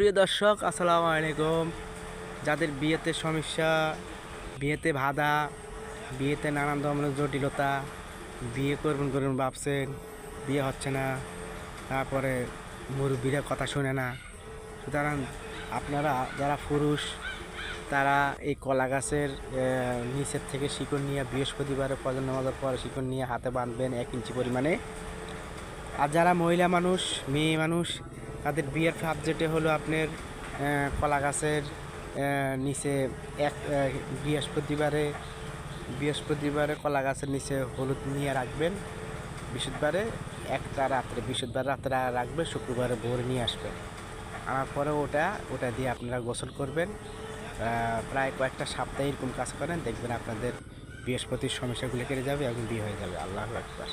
প্রিয় দর্শক, আসসালামু আলাইকুম। যাদের বিয়েতে সমস্যা, বিয়েতে বাধা, বিয়েতে নানান ধরনের জটিলতা, বিয়ে করবেন ভাবছেন, বিয়ে হচ্ছে না, তারপরে মুরব্বীরা কথা শোনে না, সুতরাং আপনারা যারা পুরুষ তারা এই কলা গাছের নিচের থেকে শিকড় নিয়ে বৃহস্পতিবারে ফজর নামাজের পরে শিকড় নিয়ে হাতে বাঁধবেন 1 ইঞ্চি পরিমাণে। আর যারা মহিলা মানুষ, মেয়ে মানুষ, তাদের বিয়ের সাবজেক্টে হলো আপনার কলা গাছের নিচে এক বৃহস্পতিবারে কলা গাছের নিচে হলুদ নিয়ে রাখবেন। বৃহস্পতিবার রাত্রে রাখবেন, শুক্রবারে ভোরে নিয়ে আসবেন। আনার পরে ওটা দিয়ে আপনারা গোসল করবেন। প্রায় কয়েকটা সপ্তাহ এরকম কাজ করেন, দেখবেন আপনাদের বৃহস্পতির সমস্যাগুলো কেটে যাবে এবং বিয়ে হয়ে যাবে। আল্লাহু আকবার।